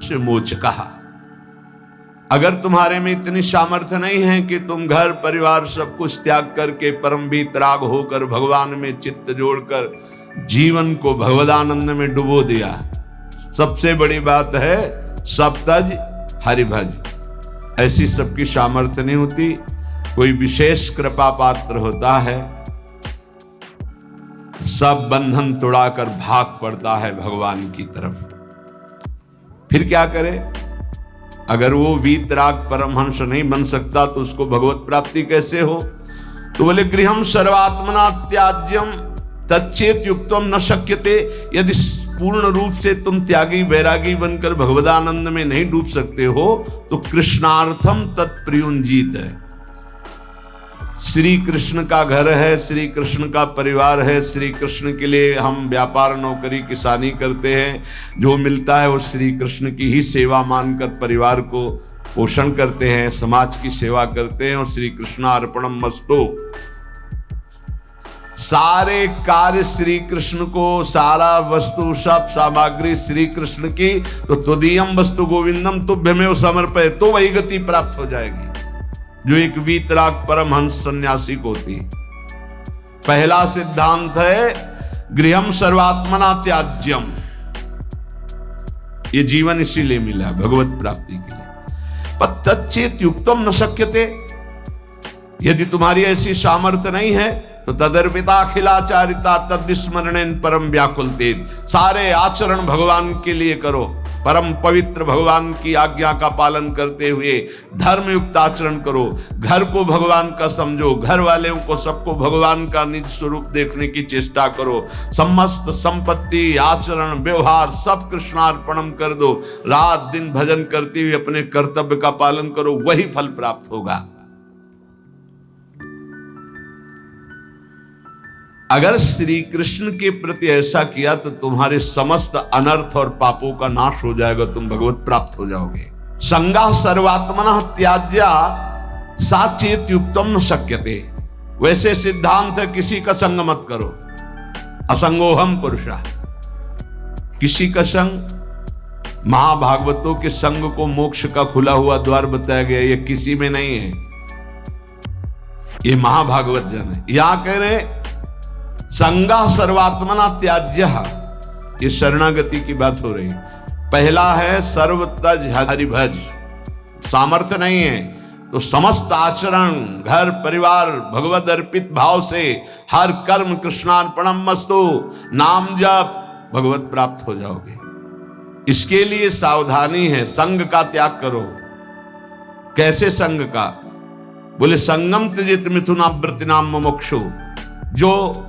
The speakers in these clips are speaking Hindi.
धर्मस्य मोचकः। अगर तुम्हारे में इतनी सामर्थ्य नहीं है कि तुम घर परिवार सब कुछ त्याग करके परम वीतराग होकर भगवान में चित्त जोड़कर जीवन को भगवदानंद में डुबो दिया, सबसे बड़ी बात है सप्तज हरिभज, ऐसी सबकी सामर्थ्य नहीं होती। कोई विशेष कृपा पात्र होता है, सब बंधन तोड़ाकर भाग पड़ता है भगवान की तरफ। फिर क्या करे? अगर वो वीतराग परमहंस नहीं बन सकता तो उसको भगवत प्राप्ति कैसे हो? तो बोले गृहम सर्वात्मना त्याज्यम तच्चेत युक्तम न शक्यते। यदि पूर्ण रूप से तुम त्यागी वैरागी बनकर भगवदानंद में नहीं डूब सकते हो तो कृष्णार्थम तत्प्रियुंजीत है। श्री कृष्ण का घर है, श्री कृष्ण का परिवार है, श्री कृष्ण के लिए हम व्यापार नौकरी किसानी करते हैं, जो मिलता है वो श्री कृष्ण की ही सेवा मानकर परिवार को पोषण करते हैं, समाज की सेवा करते हैं और श्री कृष्णार्पणम मस्तु। सारे कार्य श्री कृष्ण को, सारा वस्तु सब सामग्री श्री कृष्ण की, तो तुदीयम वस्तु गोविंदम तुभ्यमेव समर्पय, तो वही गति प्राप्त हो जाएगी जो एक वीतराग परमहंस सन्यासी को होती। पहला सिद्धांत है गृहम सर्वात्मना त्याज्यम, ये जीवन इसीलिए मिला भगवत प्राप्ति के लिए। पर तच्चेत युक्तम न शक्यते, यदि तुम्हारी ऐसी सामर्थ्य नहीं है तो तदर्पिताखिलाचारिता तद्विस्मरणेन परम व्याकुलते, सारे आचरण भगवान के लिए करो, परम पवित्र भगवान की आज्ञा का पालन करते हुए धर्मयुक्त आचरण करो, घर को भगवान का समझो, घर वालों को सबको भगवान का निज स्वरूप देखने की चेष्टा करो, समस्त संपत्ति आचरण व्यवहार सब कृष्णार्पणम कर दो, रात दिन भजन करते हुए अपने कर्तव्य का पालन करो, वही फल प्राप्त होगा। अगर श्री कृष्ण के प्रति ऐसा किया तो तुम्हारे समस्त अनर्थ और पापों का नाश हो जाएगा, तुम भगवत प्राप्त हो जाओगे। संगा सर्वात्मना त्याज्या साचेत युक्तम न शक्यते, वैसे सिद्धांत है किसी का संग मत करो, असंगोहम पुरुषा, किसी का संग। महाभागवतों के संग को मोक्ष का खुला हुआ द्वार बताया गया, ये किसी में नहीं है, ये महाभागवत जन है। यहां कह रहे संगा सर्वात्मना त्याज्य, ये शरणागति की बात हो रही। पहला है सर्वतज हरिभज, सामर्थ्य नहीं है तो समस्त आचरण घर परिवार भगवद अर्पित भाव से हर कर्म कृष्णार्पणम मस्तु, नाम जप, भगवत प्राप्त हो जाओगे। इसके लिए सावधानी है, संग का त्याग करो। कैसे संग का? बोले संगम त्यजेत मिथुनावृत्तिनाम मुमुक्षु, जो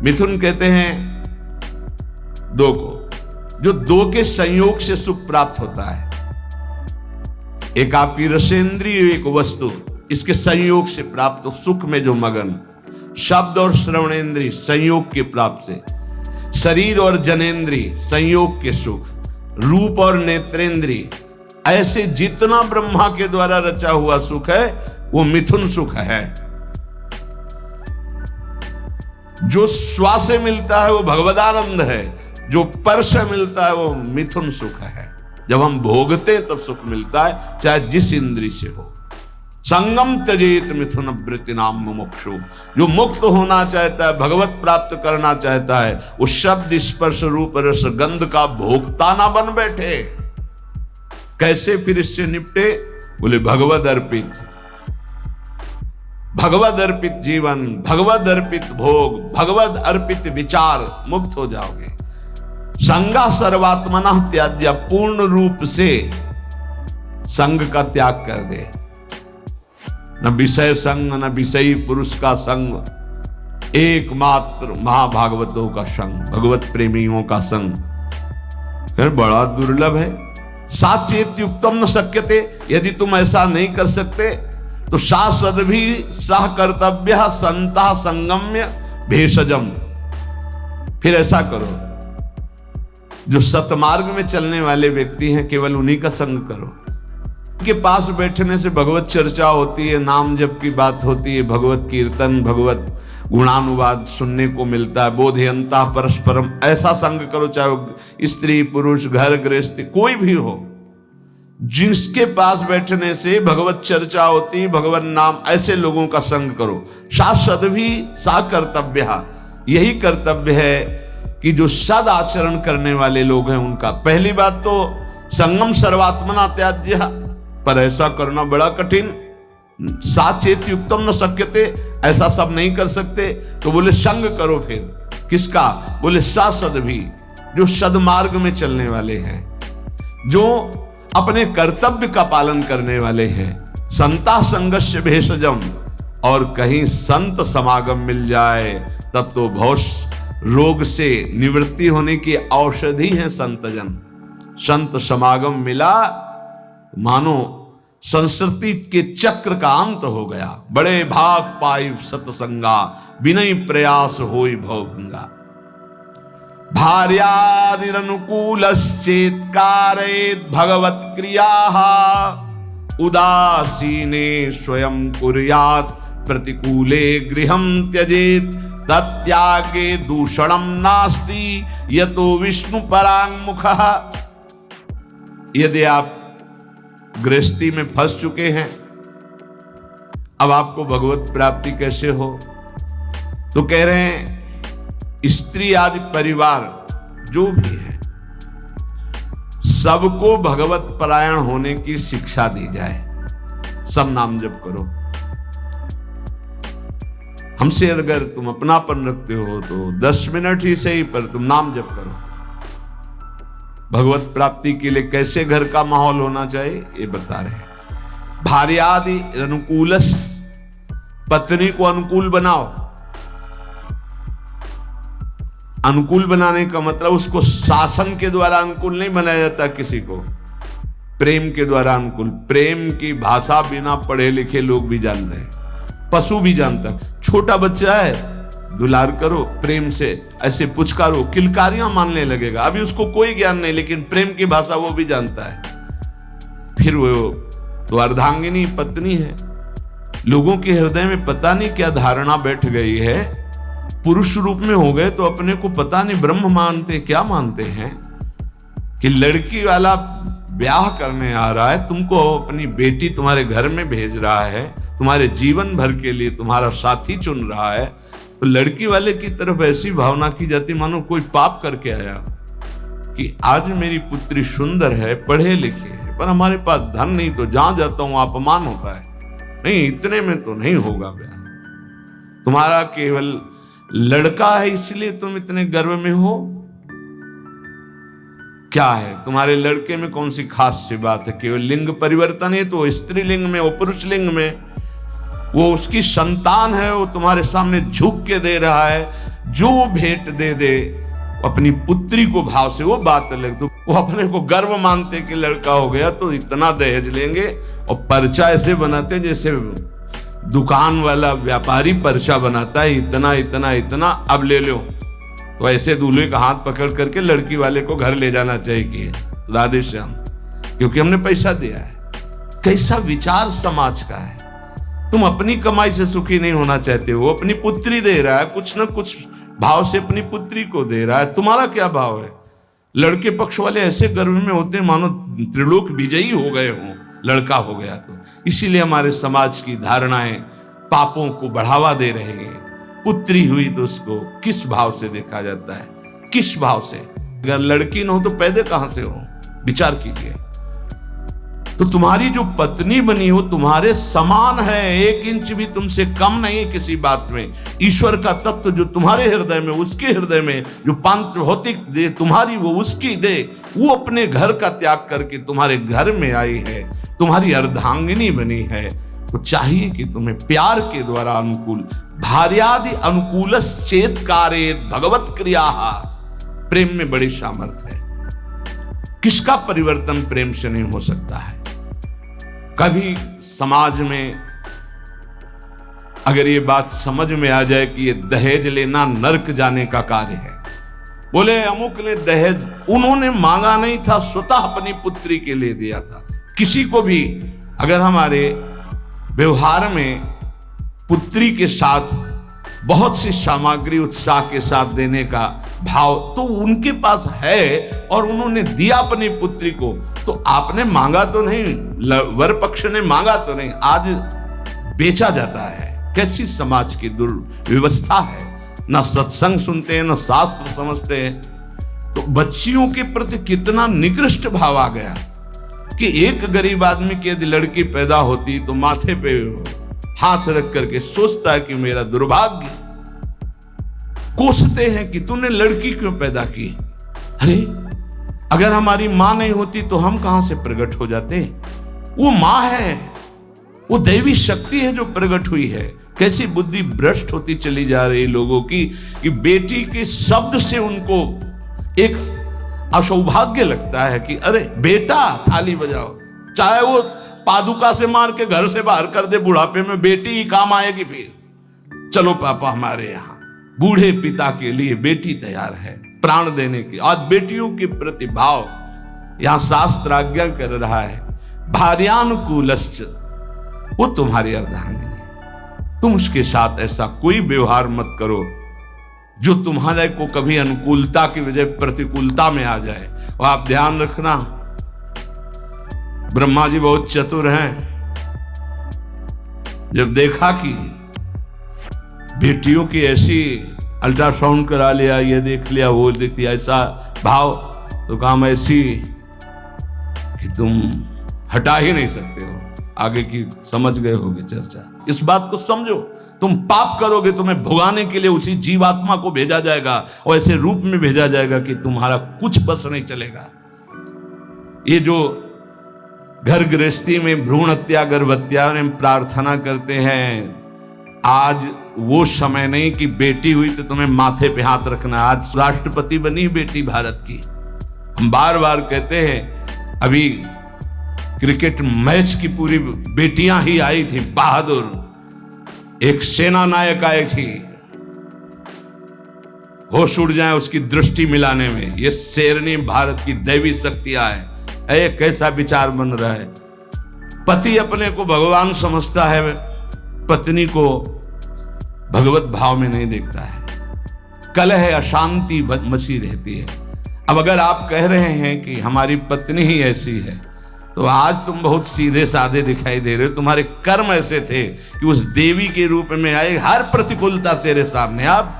मिथुन कहते हैं दो को, जो दो के संयोग से सुख प्राप्त होता है, एक आपकी रसेंद्रिय एक वस्तु, इसके संयोग से प्राप्त सुख में जो मगन, शब्द और श्रवणेंद्रिय संयोग के प्राप्त से, शरीर और जनेंद्रिय संयोग के सुख, रूप और नेत्रेंद्रिय, ऐसे जितना ब्रह्मा के द्वारा रचा हुआ सुख है वो मिथुन सुख है। जो स्वा से मिलता है वो भगवदानंद है, जो पर से मिलता है वो मिथुन सुख है। जब हम भोगते तब सुख मिलता है, चाहे जिस इंद्री से हो। संगम त्यजेत मिथुन वृत्ति नाम मुमुक्षु, जो मुक्त होना चाहता है, भगवत प्राप्त करना चाहता है, वो शब्द स्पर्श रूप रस गंध का भोक्ता ना बन बैठे। कैसे फिर इससे निपटे? बोले भगवद अर्पित, भगवद अर्पित जीवन, भगवद अर्पित भोग, भगवद अर्पित विचार, मुक्त हो जाओगे। संगा सर्वात्मना त्याज्य, पूर्ण रूप से संग का त्याग कर दे, न विषय संग न विषयी पुरुष का संग, एकमात्र महाभागवतों का संग, भगवत प्रेमियों का संग फिर बड़ा दुर्लभ है। साचेत युक्तम न शक्यते, यदि तुम ऐसा नहीं कर सकते तो शासद भी सह कर्तव्य संता संगम्य भेषजम, फिर ऐसा करो, जो सतमार्ग में चलने वाले व्यक्ति हैं केवल उन्हीं का संग करो। के पास बैठने से भगवत चर्चा होती है, नाम जप की बात होती है, भगवत कीर्तन भगवत गुणानुवाद सुनने को मिलता है, बोधयंता परस्परम, ऐसा संग करो, चाहे स्त्री पुरुष घर गृहस्थी कोई भी हो, जिसके पास बैठने से भगवत चर्चा होती, भगवत नाम, ऐसे लोगों का संग करो। शासद भी सा कर्तव्य, यही कर्तव्य है कि जो सद आचरण करने वाले लोग हैं उनका। पहली बात तो संगम सर्वात्मना त्याज्य, पर ऐसा करना बड़ा कठिन। साचेत युक्तम न सक्यते, ऐसा सब नहीं कर सकते। तो बोले संग करो। फिर किसका? बोले सासद भी, जो सदमार्ग में चलने वाले हैं, जो अपने कर्तव्य का पालन करने वाले हैं। संता संगस्य भेषजम, और कहीं संत समागम मिल जाए तब तो भौष रोग से निवृत्ति होने की औषधि है संतजन। संत समागम मिला मानो संस्कृति के चक्र का अंत हो गया। बड़े भाग पाई सतसंगा, विनय प्रयास होई भवभंगा। भार्यादिरनुकूलश्चेत् कारयेत् भगवत् क्रियाः, उदासीने स्वयं कुर्यात् प्रतिकूले गृहं त्यजेत्, तत्यागे दूषणं नास्ति यतो विष्णु पराङ्मुखः। यदि आप गृहस्थी में फंस चुके हैं, अब आपको भगवत प्राप्ति कैसे हो? तो कह रहे हैं स्त्री आदि परिवार जो भी है सबको भगवत परायण होने की शिक्षा दी जाए। सब नाम जप करो। हमसे अगर तुम अपनापन रखते हो तो 10 मिनट ही सही, पर तुम नाम जप करो। भगवत प्राप्ति के लिए कैसे घर का माहौल होना चाहिए ये बता रहे हैं। भार्यादि अनुकूलस, पत्नी को अनुकूल बनाओ। अनुकूल बनाने का मतलब उसको शासन के द्वारा अनुकूल नहीं बनाया जाता किसी को, प्रेम के द्वारा अनुकूल। प्रेम की भाषा बिना पढ़े लिखे लोग भी जान रहे हैं, पशु भी जानता है। छोटा बच्चा है, दुलार करो, प्रेम से ऐसे पुचकारो, किलकारियां मानने लगेगा। अभी उसको कोई ज्ञान नहीं, लेकिन प्रेम की भाषा वो भी जानता है। फिर वो तो अर्धांगिनी पत्नी है। लोगों के हृदय में पता नहीं क्या धारणा बैठ गई है, पुरुष रूप में हो गए तो अपने को पता नहीं ब्रह्म मानते क्या मानते हैं, कि लड़की वाला ब्याह करने आ रहा है, तुमको अपनी बेटी तुम्हारे घर में भेज रहा है, तुम्हारे जीवन भर के लिए तुम्हारा साथी चुन रहा है, तो लड़की वाले की तरफ ऐसी भावना की जाती मानो कोई पाप करके आया, कि आज मेरी पुत्री सुंदर है, पढ़े लिखे है, पर हमारे पास धन नहीं, तो जहां जाता हूं अपमान होता है। नहीं, इतने में तो नहीं होगा ब्याह। तुम्हारा केवल लड़का है इसलिए तुम इतने गर्व में हो? क्या है तुम्हारे लड़के में कौन सी खास सी बात है? केवल लिंग परिवर्तन है तो स्त्रीलिंग में, वो पुरुष लिंग में, वो उसकी संतान है, वो तुम्हारे सामने झुक के दे रहा है। जो भेंट दे दे अपनी पुत्री को भाव से, वो बात अलग। तो वो अपने को गर्व मानते कि लड़का हो गया तो इतना दहेज लेंगे, और पर्चा ऐसे बनाते जैसे दुकान वाला व्यापारी पर्चा बनाता है, इतना इतना इतना, अब ले लो। तो ऐसे दूल्हे का हाथ पकड़ करके लड़की वाले को घर ले जाना चाहिए, राधे श्याम, क्योंकि हमने पैसा दिया है। कैसा विचार समाज का है। तुम अपनी कमाई से सुखी नहीं होना चाहते हो, अपनी पुत्री दे रहा है, कुछ ना कुछ भाव से अपनी पुत्री को दे रहा है। तुम्हारा क्या भाव है? लड़के पक्ष वाले ऐसे गर्व में होते हैं मानो त्रिलोक विजयी हो गए हों, लड़का हो गया तो। इसीलिए हमारे समाज की धारणाएं पापों को बढ़ावा दे रहे हैं। पुत्री हुई तो उसको किस भाव से देखा जाता है, किस भाव से? अगर लड़की न हो तो पैदा कहां से हो? विचार कीजिए। तो तुम्हारी जो पत्नी बनी हो तुम्हारे समान है, 1 इंच भी तुमसे कम नहीं है किसी बात में। ईश्वर का तत्व जो तुम्हारे हृदय में, उसके हृदय में जो पांच भौतिक दे तुम्हारी, वो उसकी दे, वो अपने घर का त्याग करके तुम्हारे घर में आई है, तुम्हारी अर्धांगिनी बनी है। तो चाहिए कि तुम्हें प्यार के द्वारा अनुकूल, भार्यादि अनुकूलश्चेत् कारयेत् भगवत् क्रियाः। प्रेम में बड़ी सामर्थ्य है। किसका परिवर्तन प्रेम से नहीं हो सकता है? कभी समाज में अगर ये बात समझ में आ जाए कि ये दहेज लेना नरक जाने का कार्य है, बोले अमुक ने दहेज, उन्होंने मांगा नहीं था, स्वतः अपनी पुत्री के लिए दिया था। किसी को भी अगर हमारे व्यवहार में पुत्री के साथ बहुत सी सामग्री उत्साह के साथ देने का भाव तो उनके पास है और उन्होंने दिया अपनी पुत्री को। तो आपने मांगा तो नहीं, वर पक्ष ने मांगा तो नहीं, आज बेचा जाता है। कैसी समाज की दुर्व्यवस्था है, ना सत्संग सुनते हैं, ना शास्त्र समझते हैं। तो बच्चियों के प्रति कितना निकृष्ट भाव आ गया कि एक गरीब आदमी की यदि लड़की पैदा होती तो माथे पे हाथ रख करके सोचता है कि मेरा दुर्भाग्य, कोसते हैं कि तूने लड़की क्यों पैदा की। अरे अगर हमारी मां नहीं होती तो हम कहां से प्रकट हो जाते। वो मां है, वो दैवी शक्ति है जो प्रकट हुई है। कैसी बुद्धि भ्रष्ट होती चली जा रही लोगों की कि बेटी के शब्द से उनको एक असौभाग्य लगता है कि अरे बेटा थाली बजाओ, चाहे वो पादुका से मार के घर से बाहर कर दे, बुढ़ापे में बेटी ही काम आएगी। फिर चलो पापा हमारे यहाँ, बूढ़े पिता के लिए बेटी तैयार है प्राण देने की। आज बेटियों के प्रति भाव यहां शास्त्र आज्ञा कर रहा है, भार्यानुकूलश्च, वो तुम्हारी अर्धांगिनी, तुम उसके साथ ऐसा कोई व्यवहार मत करो जो तुम्हारे को कभी अनुकूलता की वजह प्रतिकूलता में आ जाए। और आप ध्यान रखना, ब्रह्मा जी बहुत चतुर हैं। जब देखा कि बेटियों की ऐसी अल्ट्रासाउंड करा लिया, ये देख लिया, वो देख लिया, ऐसा भाव, तो काम ऐसी कि तुम हटा ही नहीं सकते हो। आगे की समझ गए होगे चर्चा। इस बात को समझो, तुम पाप करोगे तुम्हें भुगाने के लिए उसी जीवात्मा को भेजा जाएगा और ऐसे रूप में भेजा जाएगा कि तुम्हारा कुछ बस नहीं चलेगा। ये जो घर गृहस्थी में भ्रूण हत्या गर्भ हत्या में प्रार्थना करते हैं, आज वो समय नहीं कि बेटी हुई तो तुम्हें माथे पे हाथ रखना। आज राष्ट्रपति बनी बेटी भारत की। हम बार बार कहते हैं, अभी क्रिकेट मैच की पूरी बेटियां ही आई थी, बहादुर। एक सेना नायक आई थी, होश उड़ जाए उसकी दृष्टि मिलाने में। ये शेरनी भारत की दैवी शक्तियां है। कैसा विचार बन रहा है, पति अपने को भगवान समझता है, पत्नी को भगवत भाव में नहीं देखता है। कलह अशांति मची रहती है। अब अगर आप कह रहे हैं कि हमारी पत्नी ही ऐसी है, तो आज तुम बहुत सीधे साधे दिखाई दे रहे हो। तुम्हारे कर्म ऐसे थे कि उस देवी के रूप में आए, हर प्रतिकूलता तेरे सामने। अब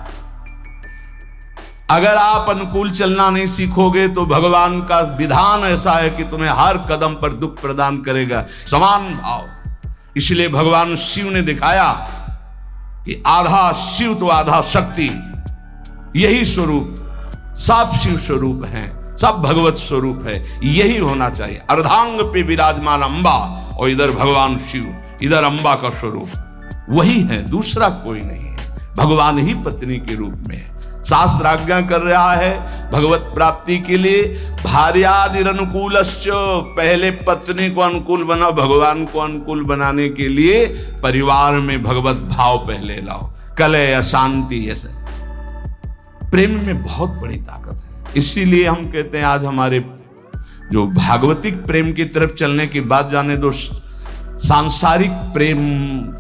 अगर आप अनुकूल चलना नहीं सीखोगे तो भगवान का विधान ऐसा है कि तुम्हें हर कदम पर दुख प्रदान करेगा। समान भाव, इसलिए भगवान शिव ने दिखाया कि आधा शिव तो आधा शक्ति, यही स्वरूप, सब शिव स्वरूप हैं, सब भगवत स्वरूप है। यही होना चाहिए। अर्धांग पे विराजमान अंबा, और इधर भगवान शिव, इधर अंबा का स्वरूप वही है, दूसरा कोई नहीं है। भगवान ही पत्नी के रूप में है। शास्त्र आज्ञा कर रहा है भगवत प्राप्ति के लिए, भार्यादिर अनुकूलश्च, पहले पत्नी को अनुकूल बनाओ। भगवान को अनुकूल बनाने के लिए परिवार में भगवत भाव पहले लाओ। कलह अशांति, ऐसे प्रेम में बहुत बड़ी ताकत है। इसीलिए हम कहते हैं आज हमारे जो भागवतिक प्रेम की तरफ चलने की बात, जाने दो सांसारिक प्रेम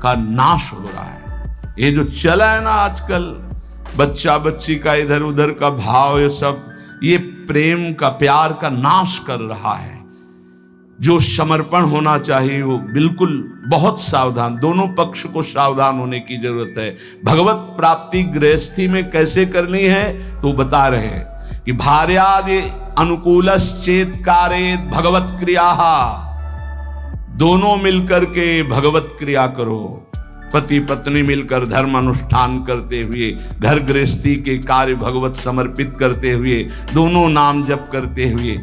का नाश हो रहा है। ये जो चला है ना आजकल, बच्चा बच्ची का इधर उधर का भाव, ये सब, ये प्रेम का, प्यार का नाश कर रहा है। जो समर्पण होना चाहिए वो बिल्कुल बहुत सावधान, दोनों पक्ष को सावधान होने की जरूरत है। भगवत प्राप्ति गृहस्थी में कैसे करनी है तो बता रहे हैं कि भार्यादि अनुकूलश्चेत कारेत भगवत क्रिया, दोनों मिलकर के भगवत क्रिया करो। पति पत्नी मिलकर धर्म अनुष्ठान करते हुए, घर गृहस्थी के कार्य भगवत समर्पित करते हुए, दोनों नाम जप करते हुए।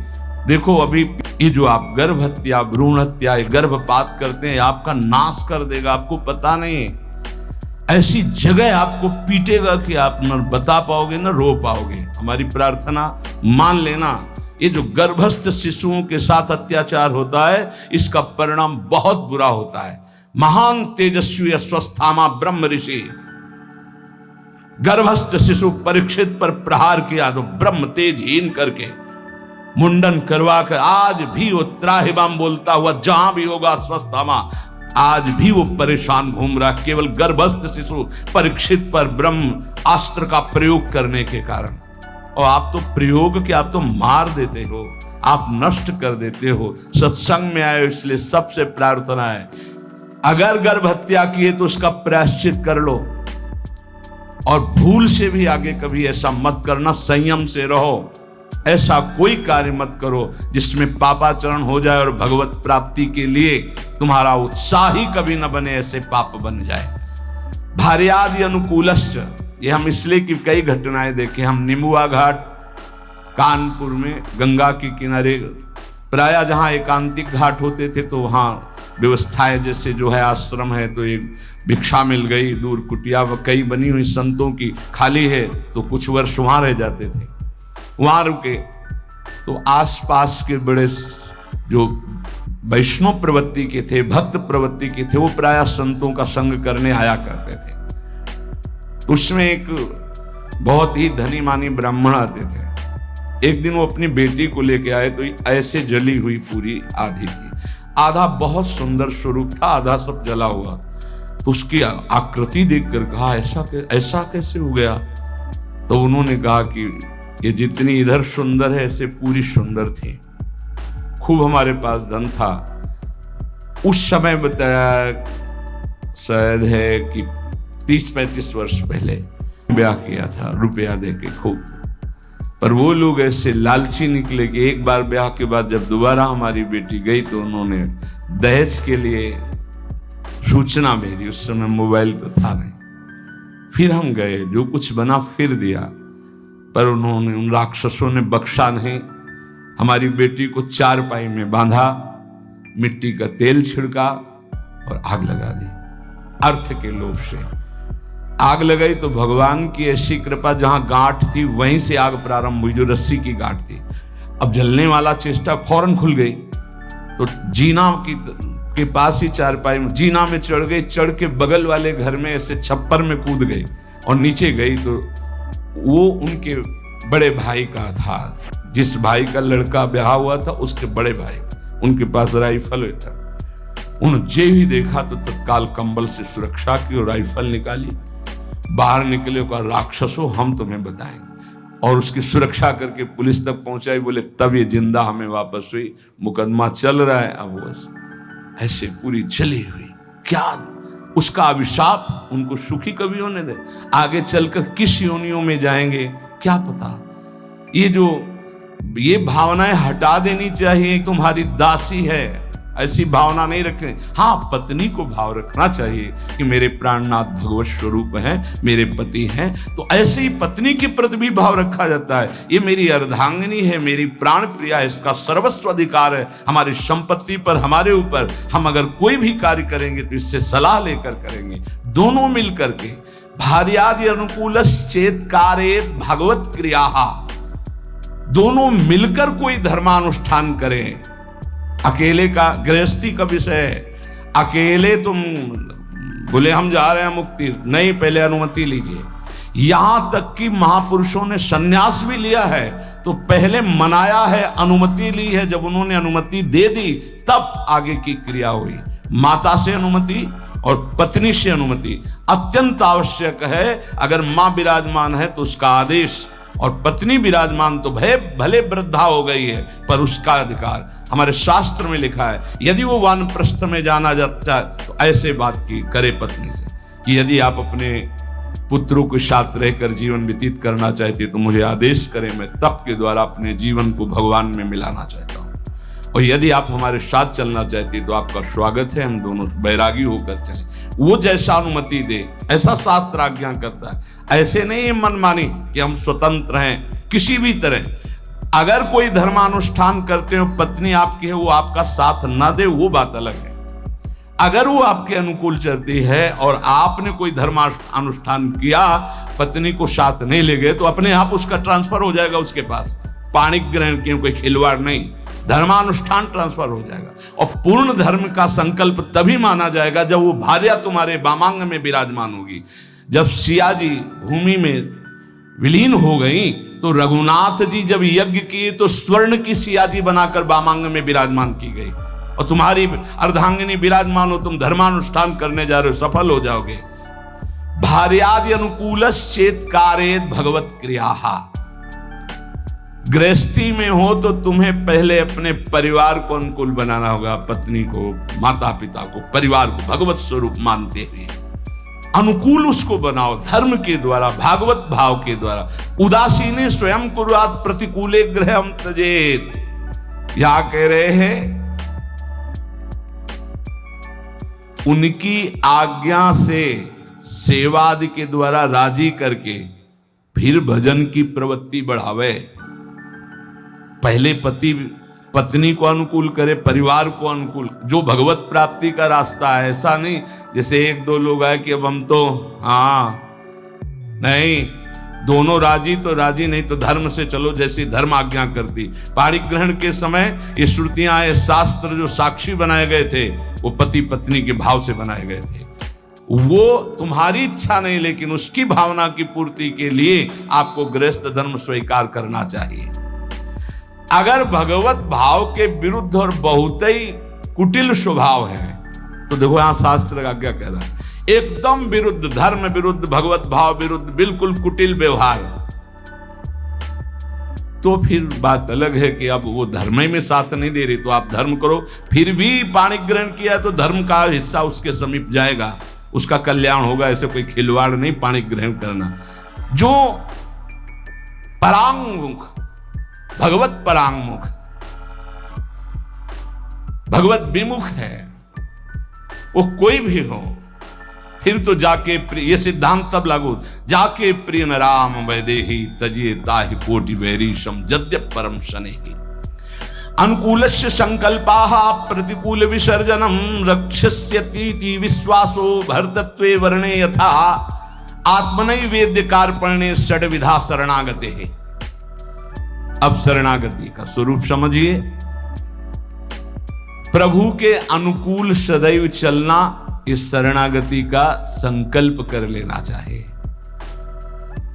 देखो अभी ये जो आप गर्भ हत्या, भ्रूण हत्या, गर्भपात करते हैं, आपका नाश कर देगा, आपको पता नहीं। ऐसी जगह आपको पीटेगा कि आप न बता पाओगे न रो पाओगे। हमारी प्रार्थना मान लेना, ये जो गर्भस्थ शिशुओं के साथ अत्याचार होता है, इसका परिणाम बहुत बुरा होता है। महान तेजस्वी अस्वस्थामा ब्रह्म ऋषि, गर्भस्थ शिशु परीक्षित पर प्रहार किया तो ब्रह्म तेजहीन करके मुंडन करवा कर आज भी वो त्राहिमाम बोलता हुआ जहां भी होगा अस्वस्थामा, आज भी वो परेशान घूम रहा, केवल गर्भस्थ शिशु परीक्षित पर ब्रह्म अस्त्र का प्रयोग करने के कारण। और आप तो प्रयोग के, आप तो मार देते हो, आप नष्ट कर देते हो। सत्संग में आए इसलिए सबसे प्रार्थना है, अगर गर्भ हत्या किए तो उसका प्रायश्चित कर लो, और भूल से भी आगे कभी ऐसा मत करना, संयम से रहो। ऐसा कोई कार्य मत करो जिसमें पापाचरण हो जाए और भगवत प्राप्ति के लिए तुम्हारा उत्साह ही कभी न बने, ऐसे पाप बन जाए। भार्यादि अनुकूलश्च, ये हम इसलिए कि कई घटनाएं देखे। हम निमुआ घाट कानपुर में गंगा के किनारे, प्रायः जहां एकांतिक घाट होते थे तो वहां व्यवस्थाएं जैसे जो है आश्रम है, तो एक भिक्षा मिल गई, दूर कुटिया कई बनी हुई संतों की खाली है, तो कुछ वर्ष वहां रह जाते थे, वहां रुके। तो आसपास के बड़े जो वैष्णव प्रवृत्ति के थे, भक्त प्रवृत्ति के थे, वो प्रायः संतों का संग करने आया करते थे। उसमें एक बहुत ही धनी मानी ब्राह्मण आते थे। एक दिन वो अपनी बेटी को लेके आए, तो ऐसे जली हुई पूरी आधी थी, आधा बहुत सुंदर स्वरूप था, आधा सब जला हुआ। तो उसकी आकृति देखकर कहा ऐसा कैसे हो गया? तो उन्होंने कहा कि ये जितनी इधर सुंदर है ऐसे पूरी सुंदर थी। खूब हमारे पास धन था। उस समय बताया शायद है कि 30-35 वर्ष पहले ब्याह किया था रुपया देके खूब। पर वो लोग ऐसे लालची निकले कि एक बार ब्याह के बाद जब दोबारा हमारी बेटी गई तो उन्होंने दहेज के लिए सूचना भेजी। उस समय मोबाइल तो था नहीं। फिर हम गए, जो कुछ बना फिर दिया, पर उन्होंने, उन राक्षसों ने बख्शा नहीं। हमारी बेटी को चारपाई में बांधा, मिट्टी का तेल छिड़का और आग लगा दी। अर्थ के लोभ से आग लगाई तो भगवान की ऐसी कृपा, जहां गांठ थी वहीं से आग प्रारंभ हुई, जो रस्सी की गांठ थी। अब जलने वाला चेष्टा फौरन खुल गई, तो जीना के पास ही चारपाई में जीना में चढ़ गई। चढ़ के बगल वाले घर में ऐसे छप्पर में कूद गई और नीचे गई तो वो उनके बड़े भाई का था, जिस भाई का लड़का ब्याह हुआ था उसके बड़े भाई, उनके पास राइफल था। उन्होंने जे ही देखा तो तत्काल कंबल से सुरक्षा की और राइफल निकाली, बाहर निकले, कहा राक्षसों हम तुम्हें बताएंगे, और उसकी सुरक्षा करके पुलिस तक पहुंचाई। बोले तब ये जिंदा हमें वापस हुई, मुकदमा चल रहा है। अब बस ऐसे पूरी जली हुई, क्या उसका अभिशाप उनको सुखी कभी होने दे? आगे चलकर किस योनियों में जाएंगे क्या पता। ये भावनाएं हटा देनी चाहिए। तुम्हारी दासी है, ऐसी भावना नहीं रखें। हाँ, पत्नी को भाव रखना चाहिए कि मेरे प्राणनाथ भगवत स्वरूप हैं, मेरे पति हैं, तो ऐसे ही पत्नी के प्रति भी भाव रखा जाता है। ये मेरी अर्धांगिनी है, मेरी प्राण प्रिया है, इसका सर्वस्व अधिकार है हमारी संपत्ति पर, हमारे ऊपर। हम अगर कोई भी कार्य करेंगे तो इससे सलाह लेकर करेंगे, दोनों मिल करके। भार्यादि अनुकूलश्चेत् कारयेत् भगवत क्रियाः, दोनों मिलकर कोई धर्मानुष्ठान करें। अकेले का, गृहस्थी का विषय है, अकेले तुम बोले हम जा रहे हैं मुक्ति, नहीं, पहले अनुमति लीजिए। यहां तक कि महापुरुषों ने सन्यास भी लिया है तो पहले मनाया है, अनुमति ली है। जब उन्होंने अनुमति दे दी तब आगे की क्रिया हुई। माता से अनुमति और पत्नी से अनुमति अत्यंत आवश्यक है। अगर मां विराजमान है तो उसका आदेश, और पत्नी विराजमान तो भले वृद्धा हो गई है पर उसका अधिकार। हमारे शास्त्र में लिखा है यदि वो वानप्रस्थ में जाना जाता है तो ऐसे बात की करे पत्नी से कि यदि आप अपने पुत्रों के साथ रहकर जीवन व्यतीत करना चाहते तो मुझे आदेश करें, मैं तप के द्वारा अपने जीवन को भगवान में मिलाना चाहता हूँ। और यदि आप हमारे साथ चलना चाहते तो आपका स्वागत है, हम दोनों बैरागी होकर चलें। वो जैसा अनुमति दे ऐसा शास्त्र आज्ञा करता है। ऐसे नहीं मनमानी कि हम स्वतंत्र हैं किसी भी तरह। अगर कोई धर्मानुष्ठान करते हो, पत्नी आपकी है, वो आपका साथ ना दे वो बात अलग है। अगर वो आपके अनुकूल चलती है और आपने कोई धर्मानुष्ठान किया, पत्नी को साथ नहीं ले गए, तो अपने आप उसका ट्रांसफर हो जाएगा उसके पास। पाणिक ग्रहण की कोई खिलवाड़ नहीं, धर्मानुष्ठान ट्रांसफर हो जाएगा। और पूर्ण धर्म का संकल्प तभी माना जाएगा जब वो भार्या तुम्हारे वामांग में विराजमान होगी। जब सिया जी भूमि में विलीन हो गई तो रघुनाथ जी जब यज्ञ किए तो स्वर्ण की सिया जी बनाकर वामांग में विराजमान की गई। और तुम्हारी अर्धांगिनी विराजमान हो, तुम धर्मानुष्ठान करने जा रहे हो, सफल हो जाओगे। भार्यादि अनुकूलश्चेत कारेत भगवत क्रियाहा। गृहस्थी में हो तो तुम्हें पहले अपने परिवार को अनुकूल बनाना होगा, पत्नी को, माता पिता को, परिवार को भगवत स्वरूप मानते हुए अनुकूल उसको बनाओ, धर्म के द्वारा, भागवत भाव के द्वारा। उदासीने स्वयं कुर्यात प्रतिकूले गृहम त्यजेत। यहां कह रहे हैं उनकी आज्ञा से सेवादि के द्वारा राजी करके फिर भजन की प्रवृत्ति बढ़ावे। पहले पति पत्नी को अनुकूल करे, परिवार को अनुकूल, जो भगवत प्राप्ति का रास्ता है। ऐसा नहीं जैसे एक दो लोग आए कि अब हम तो नहीं, दोनों राजी तो राजी, नहीं तो धर्म से चलो जैसी धर्म आज्ञा करती। पाणिक ग्रहण के समय ये श्रुतियां, ये शास्त्र जो साक्षी बनाए गए थे वो पति पत्नी के भाव से बनाए गए थे। वो तुम्हारी इच्छा नहीं, लेकिन उसकी भावना की पूर्ति के लिए आपको गृहस्थ धर्म स्वीकार करना चाहिए। अगर भगवत भाव के विरुद्ध और बहुत ही कुटिल स्वभाव है तो देखो यहां शास्त्र का क्या कह रहा है, एकदम विरुद्ध, धर्म विरुद्ध, भगवत भाव विरुद्ध, बिल्कुल कुटिल व्यवहार, तो फिर बात अलग है कि अब वो धर्म में साथ नहीं दे रही, तो आप धर्म करो। फिर भी पाणिक ग्रहण किया तो धर्म का हिस्सा उसके समीप जाएगा, उसका कल्याण होगा। ऐसे कोई खिलवाड़ नहीं पाणिक ग्रहण करना। जो परांगमुख, भगवत परांगमुख, भगवत विमुख है, वो कोई भी हो, फिर तो जाके प्रिय, ये सिद्धांत तब लागू, जाके प्रिय न राम वैदेही तजिए ताहि कोटि वैरीशम यद्यप परम शनेहि। अनुकूलस्य संकल्पाः प्रतिकूल विसर्जनम रक्षस्यतीति विश्वासो भरतत्वे वर्णे यथा आत्मनैवेद्य कार्पण्ये षड्विधा शरणागते। अब शरणागति का स्वरूप समझिए। प्रभु के अनुकूल सदैव चलना, इस शरणागति का संकल्प कर लेना चाहिए।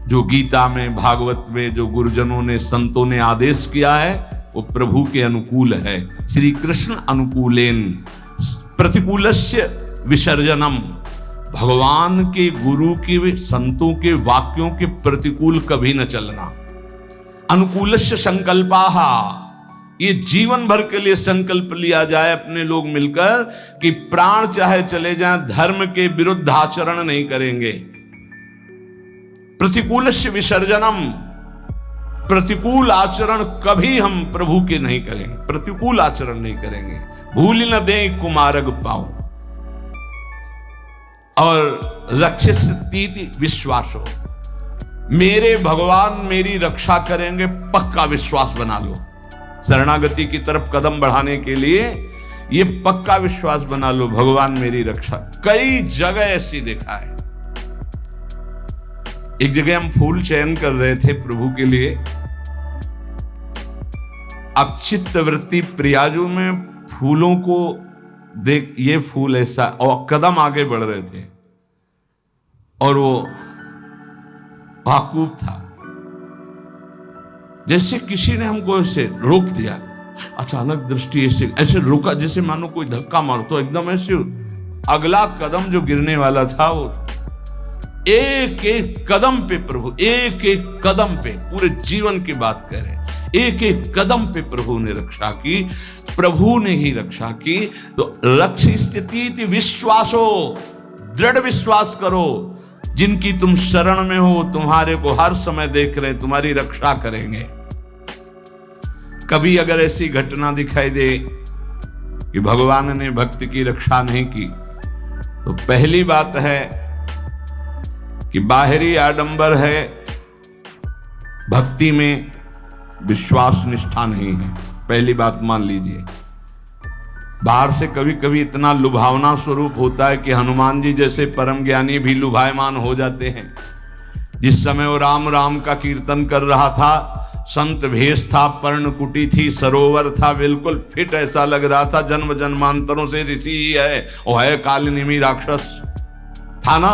जो गीता में, भागवत में, जो गुरुजनों ने, संतों ने आदेश किया है वो प्रभु के अनुकूल है। श्री कृष्ण अनुकूलेन प्रतिकूलस्य विसर्जनम। भगवान के, गुरु के, संतों के वाक्यों के प्रतिकूल कभी न चलना। अनुकूलस्य संकल्पाः, ये जीवन भर के लिए संकल्प लिया जाए अपने लोग मिलकर कि प्राण चाहे चले जाएं, धर्म के विरुद्ध आचरण नहीं करेंगे। प्रतिकूलस्य विसर्जनम, प्रतिकूल आचरण कभी हम प्रभु के नहीं करेंगे, प्रतिकूल आचरण नहीं करेंगे। भूल न दे कुमारग पाओ। और रक्षिस्तीति विश्वासो, मेरे भगवान मेरी रक्षा करेंगे, पक्का विश्वास बना लो। शरणागति की तरफ कदम बढ़ाने के लिए ये पक्का विश्वास बना लो, भगवान मेरी रक्षा। कई जगह ऐसी देखा है। एक जगह हम फूल चयन कर रहे थे प्रभु के लिए। अब चित्त वृत्ति प्रियाजू में फूलों को देख, ये फूल ऐसा, और कदम आगे बढ़ रहे थे और वो वाकूफ था, जैसे किसी ने हमको ऐसे रोक दिया। अचानक दृष्टि ऐसे रोका, जैसे मानो कोई धक्का मारो, तो एकदम ऐसे अगला कदम जो गिरने वाला था वो एक एक कदम पे प्रभु, एक एक कदम पे, पूरे जीवन की बात करें, एक एक कदम पे प्रभु ने रक्षा की, प्रभु ने ही रक्षा की। तो रक्षिस्तीति विश्वासो, दृढ़ विश्वास करो, जिनकी तुम शरण में हो तुम्हारे को हर समय देख रहे, तुम्हारी रक्षा करेंगे। कभी अगर ऐसी घटना दिखाई दे कि भगवान ने भक्त की रक्षा नहीं की, तो पहली बात है कि बाहरी आडंबर है, भक्ति में विश्वास निष्ठा नहीं है। पहली बात मान लीजिए। बाहर से कभी कभी इतना लुभावना स्वरूप होता है कि हनुमान जी जैसे परम ज्ञानी भी लुभायमान हो जाते हैं। जिस समय वो राम राम का कीर्तन कर रहा था, संत भेष था, पर्णकुटी थी, सरोवर था, बिल्कुल फिट, ऐसा लग रहा था जन्म जन्मांतरों से ऋषि ही है, वो है कालनेमी राक्षस था ना।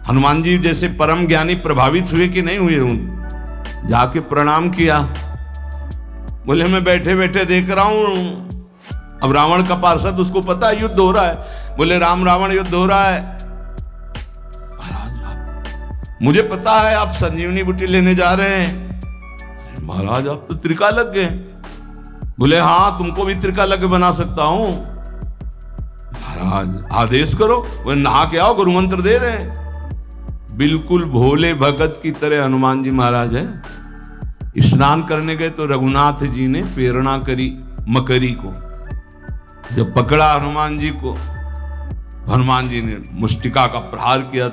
हनुमान जी जैसे परम ज्ञानी प्रभावित हुए कि नहीं हुए? जाके प्रणाम किया, बोले मैं बैठे बैठे देख रहा हूं अब रावण का पार्षद, उसको पता है युद्ध हो रहा है, बोले राम रावण युद्ध हो रहा है। महाराज मुझे पता है आप संजीवनी बूटी लेने जा रहे हैं। महाराज आप तो त्रिका लग गए। बोले हाँ तुमको भी त्रिका लग बना सकता हूं। महाराज आदेश करो। वो नहा के आओ, गुरु मंत्र दे रहे हैं। बिल्कुल भोले भगत की तरह हनुमान जी महाराज है। स्नान करने गए तो रघुनाथ जी ने प्रेरणा करी मकरी को, जब पकड़ा हनुमान जी को, हनुमान जी ने मुष्टिका का प्रहार किया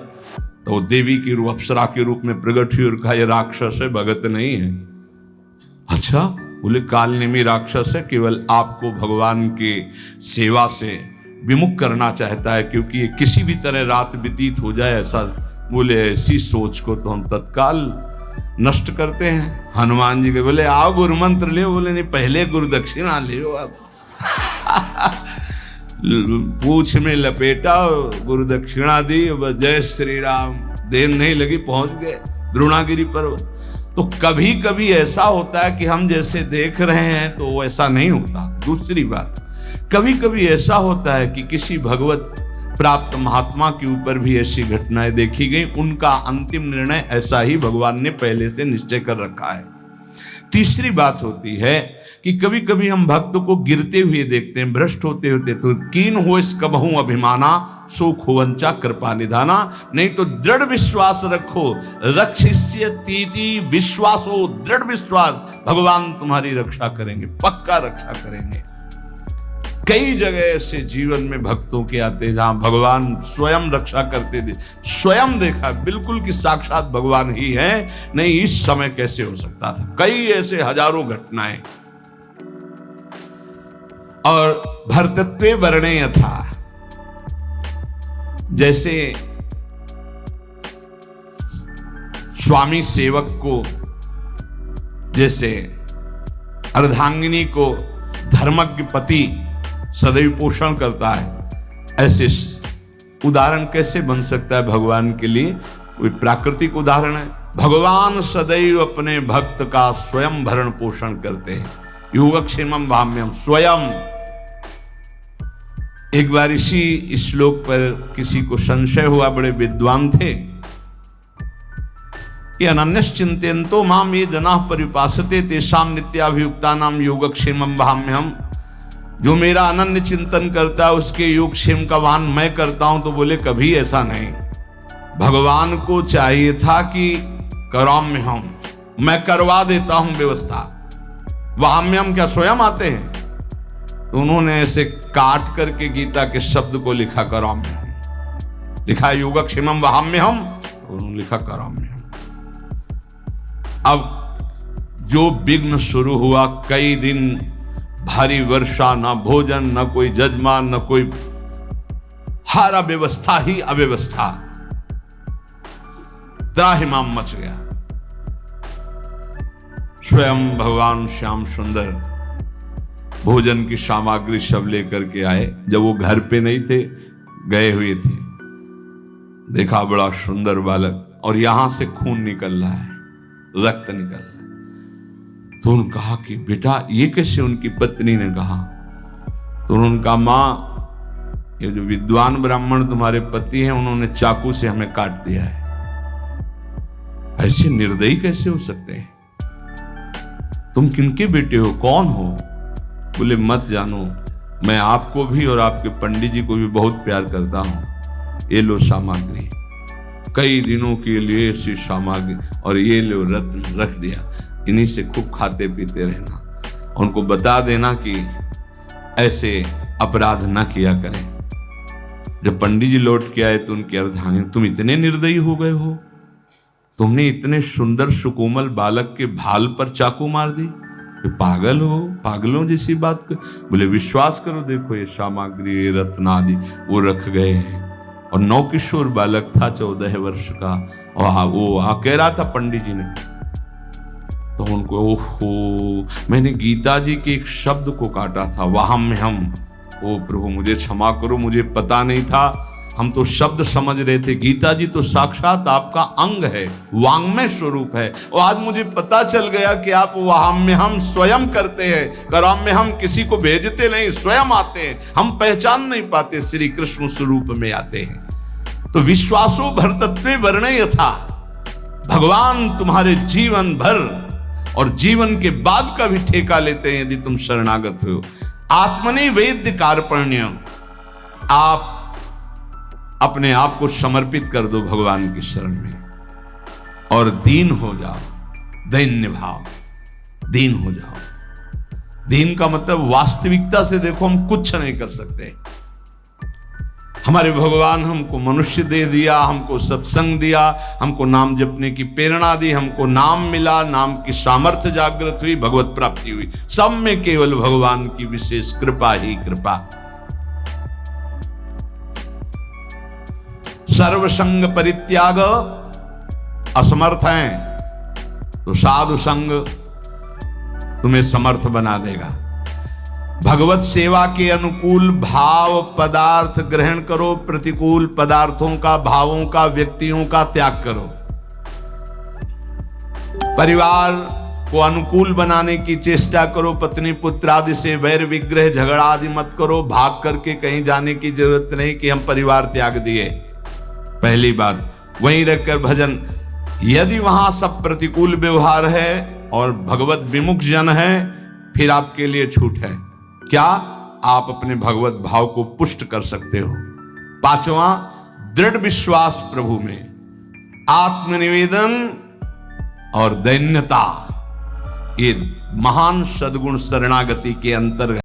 तो देवी की रूप, अप्सरा के रूप में प्रकट हुई और कहा यह राक्षस है, भगत नहीं है। अच्छा, बोले कालनेमी राक्षस है, केवल आपको भगवान के सेवा से विमुख करना चाहता है, क्योंकि ये किसी भी तरह रात व्यतीत हो जाए ऐसा। बोले ऐसी सोच को तो हम तत्काल नष्ट करते हैं। हनुमान जी के बोले आओ गुरु मंत्र ले। बोले नहीं, पहले गुरु दक्षिणा ले आप। पूछ में लपेटा, गुरु दक्षिणा दी, जय श्री राम। देर नहीं लगी, पहुंच गए द्रोणागिरी पर्वत। तो कभी कभी ऐसा होता है कि हम जैसे देख रहे हैं तो वैसा नहीं होता। दूसरी बात, कभी कभी ऐसा होता है कि किसी भगवत प्राप्त महात्मा के ऊपर भी ऐसी घटनाएं देखी गई, उनका अंतिम निर्णय ऐसा ही भगवान ने पहले से निश्चय कर रखा है। तीसरी बात होती है कि कभी कभी हम भक्त को गिरते हुए देखते हैं, भ्रष्ट होते होते, तो कीन हो इस कबहू अभिमाना सो खोवंचा कृपा निधाना। नहीं तो दृढ़ विश्वास रखो, रक्षिष्य तीति विश्वासो, दृढ़ विश्वास, भगवान तुम्हारी रक्षा करेंगे, पक्का रक्षा करेंगे। कई जगह ऐसे जीवन में भक्तों के आते जहां भगवान स्वयं रक्षा करते थे, स्वयं देखा बिल्कुल कि साक्षात भगवान ही है। नहीं इस समय कैसे हो सकता था। कई ऐसे हजारों घटनाएं। और भर्तृत्वे वर्णेय था, जैसे स्वामी सेवक को, जैसे अर्धांगिनी को धर्मज्ञ पति सदैव पोषण करता है, ऐसे उदाहरण कैसे बन सकता है भगवान के लिए? कोई प्राकृतिक उदाहरण है। भगवान सदैव अपने भक्त का स्वयं भरण पोषण करते हैं। योगक्षेमम भाम्यम स्वयं। एक बार इसी श्लोक पर किसी को संशय हुआ, बड़े विद्वान थे, कि अनन्यश्चिंतयन्तो माम ये जनाः परिपासते तेषां नित्याभियुक्तानां योगक्षेमम भाम्यहम्। जो मेरा अनन्य चिंतन करता है उसके योगक्षेम का वाहन मैं करता हूं। तो बोले कभी ऐसा नहीं। भगवान को चाहिए था कि कराम्यहम्, मैं करवा देता हूं व्यवस्था। वाम्यम क्या स्वयं आते हैं? तो उन्होंने ऐसे काट करके गीता के शब्द को लिखा कराम्यहम्, लिखा योगक्षेमम वाम्यहम्, उन्होंने लिखा कराम्यहम्। अब जो विघ्न शुरू हुआ, कई दिन भारी वर्षा, ना भोजन, ना कोई जजमान, ना कोई, हर अव्यवस्था ही अव्यवस्था, त्राहिमाम मच गया। स्वयं भगवान श्याम सुंदर भोजन की सामग्री सब लेकर के आए। जब वो घर पे नहीं थे, गए हुए थे, देखा बड़ा सुंदर बालक और यहां से खून निकल रहा है, रक्त निकल रहा है। तो उन्होंने कहा कि बेटा ये कैसे? उनकी पत्नी ने कहा। तो उन्होंने कहा माँ, ये जो विद्वान ब्राह्मण तुम्हारे पति हैं, उन्होंने चाकू से हमें काट दिया है। ऐसे निर्दयी कैसे हो सकते हैं? तुम किनके बेटे हो, कौन हो? बोले मत जानो, मैं आपको भी और आपके पंडित जी को भी बहुत प्यार करता हूं। ये लो सामग्री, कई दिनों के लिए ऐसी सामग्री, और ये लो रत्न रख दिया, इन्हीं से खूब खाते पीते रहना। उनको बता देना कि ऐसे अपराध ना किया करें। जब पंडित जी लौट के आए तो उनके अर्धांगिनी, तुम इतने निर्दयी हो गए हो, तुमने इतने सुंदर सुकोमल बालक के भाल पर चाकू मार दी, पागल हो, पागलों जैसी बात कर। बोले विश्वास करो, देखो ये सामग्री, ये रत्न आदि वो रख गए हैं। और नौकिशोर बालक था, 14 वर्ष का, और वो कह रहा था पंडित जी ने। तो उनको ओहो, मैंने गीता जी के एक शब्द को काटा था, वाहम्यहम्। ओ प्रभु मुझे क्षमा करो, मुझे पता नहीं था हम तो शब्द समझ रहे थे, गीता जी तो साक्षात आपका अंग है, वांग्मय स्वरूप है। और आज मुझे पता चल गया कि आप वांग्मय हम स्वयं करते हैं, कर्म में हम किसी को भेजते नहीं, स्वयं आते हैं। हम पहचान नहीं पाते, श्री कृष्ण स्वरूप में आते हैं। तो विश्वासो भरतत्वे वर्णे यथा, भगवान तुम्हारे जीवन भर और जीवन के बाद का भी ठेका लेते हैं यदि तुम शरणागत हो। आत्मनि वेद्य कार्पण्य, आप अपने आप को समर्पित कर दो भगवान की शरण में और दीन हो जाओ, दैन्य भाव, दीन हो जाओ। दीन का मतलब वास्तविकता से देखो, हम कुछ नहीं कर सकते। हमारे भगवान हमको मनुष्य दे दिया, हमको सत्संग दिया, हमको नाम जपने की प्रेरणा दी, हमको नाम मिला, नाम की सामर्थ्य जागृत हुई, भगवत प्राप्ति हुई। सब में केवल भगवान की विशेष कृपा ही कृपा। सर्वसंग परित्याग, असमर्थ हैं तो साधु संग तुम्हें समर्थ बना देगा। भगवत सेवा के अनुकूल भाव पदार्थ ग्रहण करो, प्रतिकूल पदार्थों का, भावों का, व्यक्तियों का त्याग करो। परिवार को अनुकूल बनाने की चेष्टा करो, पत्नी पुत्र आदि से वैर विग्रह झगड़ा आदि मत करो। भाग करके कहीं जाने की जरूरत नहीं कि हम परिवार त्याग दिए। पहली बात, वहीं रहकर भजन। यदि वहां सब प्रतिकूल व्यवहार है और भगवत विमुख जन है, फिर आपके लिए छूट है। क्या? आप अपने भगवत भाव को पुष्ट कर सकते हो। पांचवा, दृढ़ विश्वास प्रभु में, आत्मनिवेदन और दैन्यता, ये महान सद्गुण शरणागति के अंतर्गत